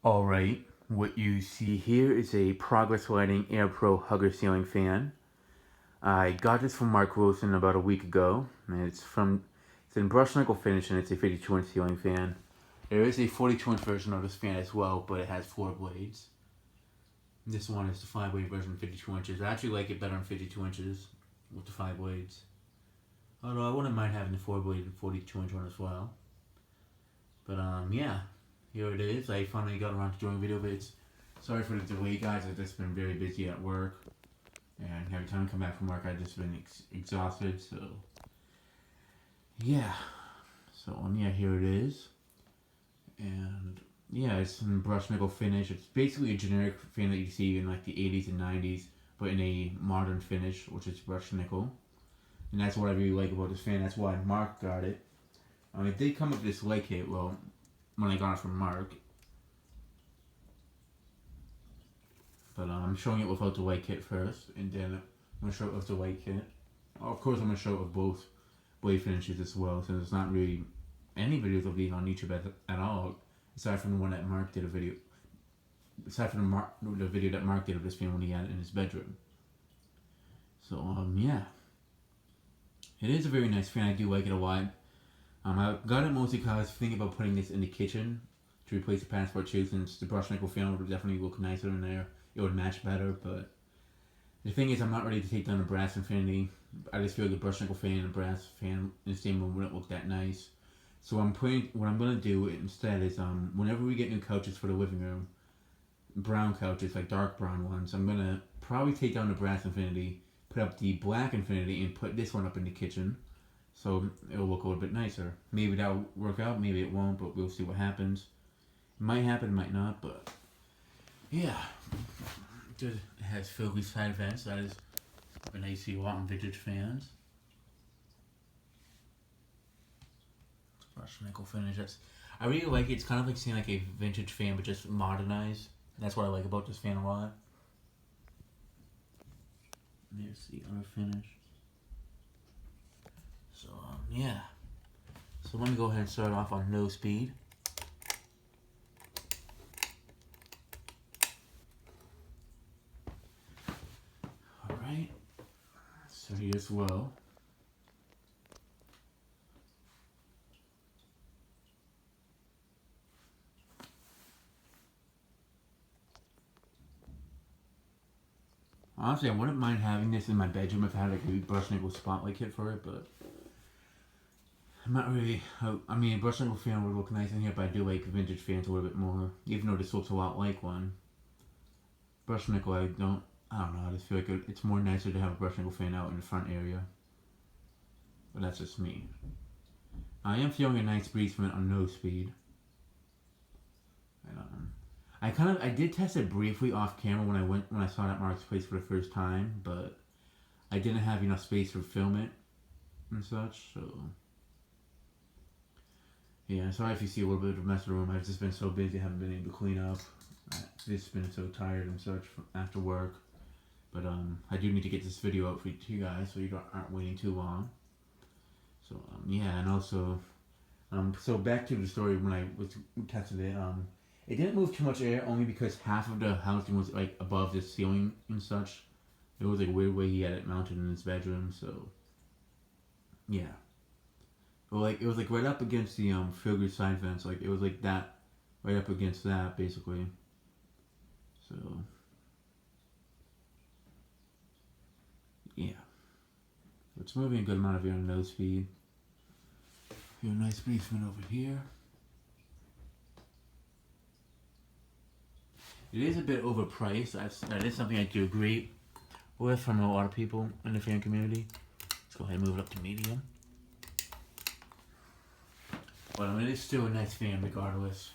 Alright, what you see here is a Progress Lighting AirPro Hugger Ceiling Fan. I got this from Mark Wilson about a week ago, and it's in brushed nickel finish and it's a 52-inch ceiling fan. There is a 42-inch version of this fan as well, but it has 4 blades. This one is the 5-blade version, 52 inches. I actually like it better on 52 inches with the 5 blades. Although I wouldn't mind having the 4-blade and 42-inch one as well. But yeah. Here it is. I finally got around to doing video bits. Sorry for the delay, guys. I've just been very busy at work. And every time I come back from work, I've just been exhausted. So, yeah. So, yeah, here it is. And, yeah, it's in brushed nickel finish. It's basically a generic fan that you see in, like, the 80s and 90s. But in a modern finish, which is brushed nickel. And that's what I really like about this fan. That's why Mark got it. It did come with this light kit. Well, when I got it from Mark. But I'm showing it without the white kit first, and then I'm going to show it with the white kit. Of course, I'm going to show it with both blade finishes as well, so there's not really any videos of these on YouTube at all, aside from the one that Mark did a video. Aside from the video that Mark did of this fan when he had it in his bedroom. So, yeah. It is a very nice fan. I do like it a lot. I got it mostly because I was thinking about putting this in the kitchen to replace the passport too, since the brushed nickel fan would definitely look nicer in there. It would match better, but the thing is, I'm not ready to take down the brass infinity. I just feel like the brushed nickel fan and the brass fan in the same room wouldn't look that nice. So what I'm gonna do instead is whenever we get new couches for the living room, brown couches, like dark brown ones, I'm gonna probably take down the brass infinity, put up the black infinity, and put this one up in the kitchen. So it'll look a little bit nicer. Maybe that'll work out, maybe it won't, but we'll see what happens. It might happen, it might not, but yeah. It has Philly side vents, that is an AC a lot in vintage fans. It's brushed nickel finish. I really like it. It's kind of like seeing like a vintage fan, but just modernized. That's what I like about this fan a lot. There's the other finish. So, yeah. So let me go ahead and start off on low speed. Alright. So here's low. Honestly, I wouldn't mind having this in my bedroom if I had like a brushed nickel spotlight kit for it, but I'm not really. I mean, a brushed nickel fan would look nice in here, but I do like vintage fans a little bit more. Even though this looks a lot like one. Brushed nickel, I don't know. I just feel like it's more nicer to have a brushed nickel fan out in the front area. But that's just me. I am feeling a nice breeze from it on no speed. And, I did test it briefly off camera when I saw it at Mark's place for the first time, but I didn't have enough space to film it and such, so yeah, sorry if you see a little bit of a mess in the room. I've just been so busy, I haven't been able to clean up. I've just been so tired and such after work. But I do need to get this video out for you guys so you aren't waiting too long. So yeah, and also so back to the story when I tested it. It didn't move too much air only because half of the housing was like above the ceiling and such. It was like a weird way he had it mounted in his bedroom, so yeah. But like it was like right up against the filigree side vents, like it was like that right up against that basically. So yeah. So it's moving a good amount of air on low speed. Feel a nice breezement over here. It is a bit overpriced. That is something I do agree with from a lot of people in the fan community. Let's go ahead and move it up to medium. But I mean, it's still a nice fan regardless.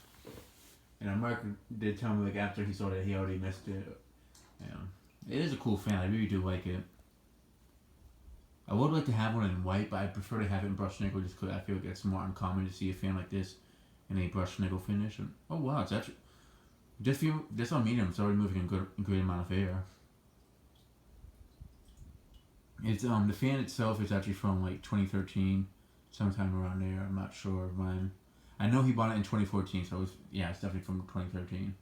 And Mark did tell me like after he saw that he already missed it. It is a cool fan. I really do like it. I would like to have one in white, but I prefer to have it in brushed nickel just because I feel like it's more uncommon to see a fan like this in a brushed nickel finish. And oh wow, it's actually just on medium. It's already moving a great amount of air. It's the fan itself is actually from like 2013, sometime around there. I'm not sure when. I know he bought it in 2014, so it's definitely from 2013.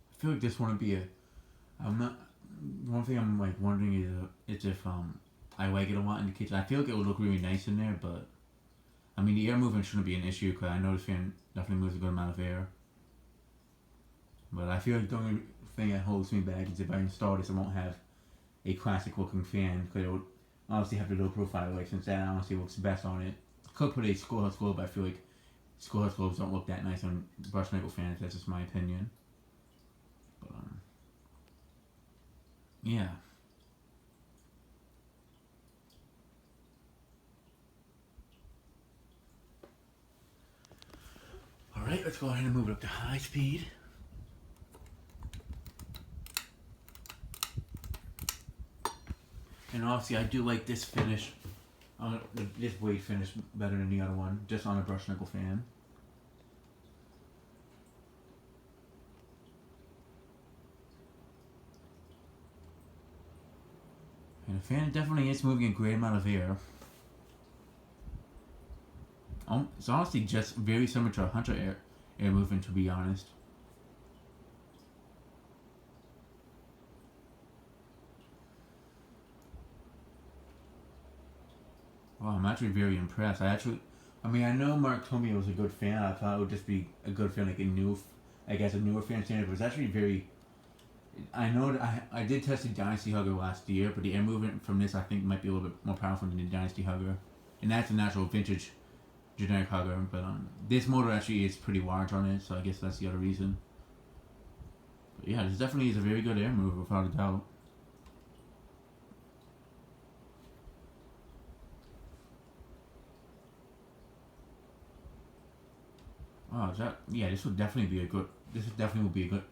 I feel like this wouldn't be a. I'm not. One thing I'm like wondering is if I like it a lot in the kitchen. I feel like it would look really nice in there, but I mean the air movement shouldn't be an issue because I know this fan definitely moves a good amount of air. But I feel like the only thing that holds me back is if I install this, I won't have a classic looking fan because it would obviously have the low profile like since that honestly looks best on it. Could put a schoolhouse globe, but I feel like schoolhouse globes don't look that nice on brushed nickel fans. That's just my opinion. But yeah. Alright, let's go ahead and move it up to high speed. And obviously I do like this finish, this blade finish better than the other one, just on a brushed nickel fan. And the fan definitely is moving a great amount of air. It's honestly just very similar to a Hunter air movement, to be honest. Wow, I'm actually very impressed. I mean, I know Mark told me it was a good fan. I thought it would just be a good fan, like a newer fan standard. But it's actually very. I know that I did test the Dynasty Hugger last year, but the air movement from this I think might be a little bit more powerful than the Dynasty Hugger, and that's a natural vintage generic hugger. But this motor actually is pretty large on it, so I guess that's the other reason. But yeah, this definitely is a very good air mover without a doubt. Oh, this would definitely be a good. This would definitely will be a good,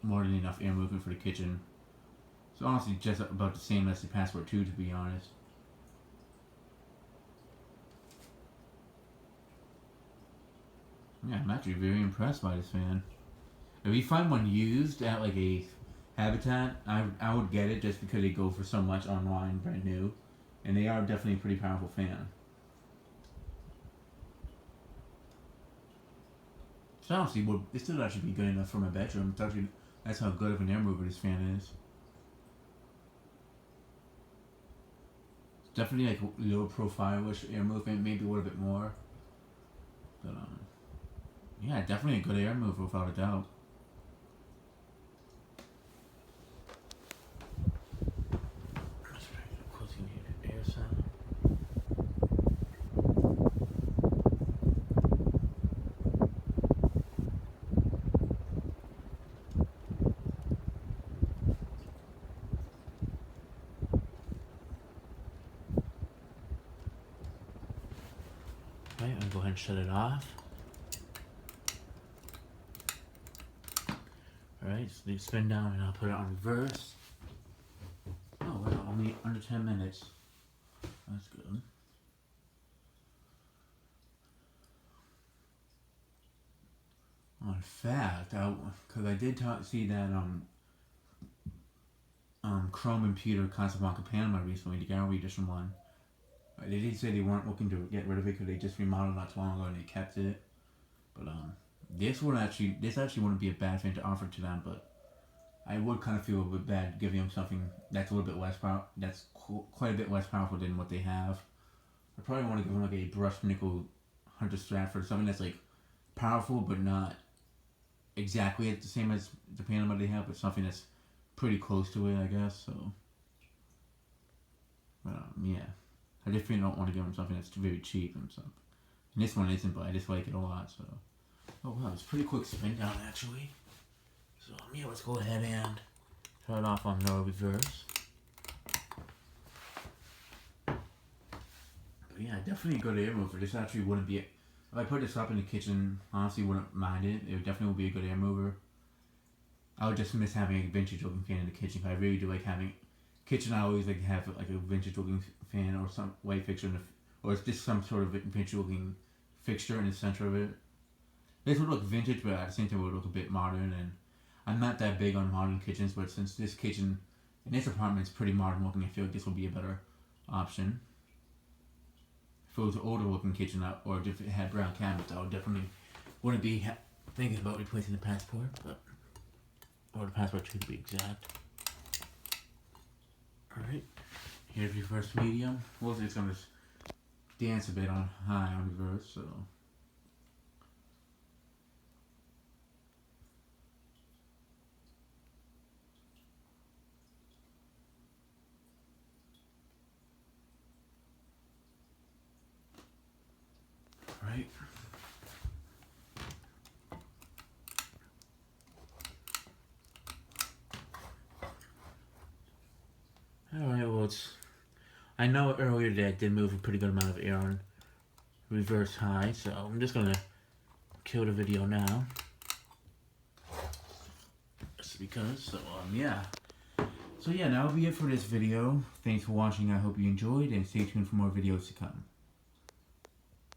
more than enough air movement for the kitchen. So honestly, just about the same as the Passport 2, to be honest. Yeah, I'm actually very impressed by this fan. If you find one used at like a Habitat, I would get it just because they go for so much online, brand new, and they are definitely a pretty powerful fan. So honestly, this would actually be good enough for my bedroom. That's how good of an air mover this fan is. It's definitely like low profile-ish air movement, maybe a little bit more. But yeah, definitely a good air mover without a doubt. Let's try to get close in here. Air sound. Okay, I'm gonna go ahead and shut it off. Alright, so spin down and I'll put it on reverse. Oh wow, only under 10 minutes. That's good. In fact, because I did see that Chrome and Peter Casablanca Panama recently, the Gallery Edition one. They did say they weren't looking to get rid of it because they just remodeled not too long ago and they kept it. But this actually wouldn't be a bad thing to offer to them, but I would kind of feel a bit bad giving them something that's a little bit less quite a bit less powerful than what they have. I probably want to give them like a brushed nickel Hunter Stratford, something that's like powerful but not exactly the same as the Panama they have, but something that's pretty close to it, I guess. So, but yeah, I definitely don't want to give them something that's very cheap and stuff. And this one isn't, but I just like it a lot. So, oh wow, it's a pretty quick spin down actually. So yeah, let's go ahead and turn it off on no reverse. But yeah, definitely a good air mover. This actually wouldn't be. If I put this up in the kitchen, honestly wouldn't mind it. It definitely would be a good air mover. I would just miss having a vintage looking fan in the kitchen. I really do like having kitchen, I always like have like a vintage looking fan or some light fixture, or it's just some sort of vintage looking fixture in the center of it. This would look vintage, but at the same time it would look a bit modern. And I'm not that big on modern kitchens, but since this kitchen in this apartment is pretty modern looking, I feel like this will be a better option. If it was an older looking kitchen, or if it had brown cabinets, I would definitely wouldn't be thinking about replacing the passport, or the passport to be exact. Alright, here's your first medium. We'll just gonna dance a bit on high on reverse, so. Right. Alright, well I know earlier today I did move a pretty good amount of air on reverse high, so I'm just gonna kill the video now. Just because, so yeah. So yeah, that'll be it for this video. Thanks for watching, I hope you enjoyed, and stay tuned for more videos to come.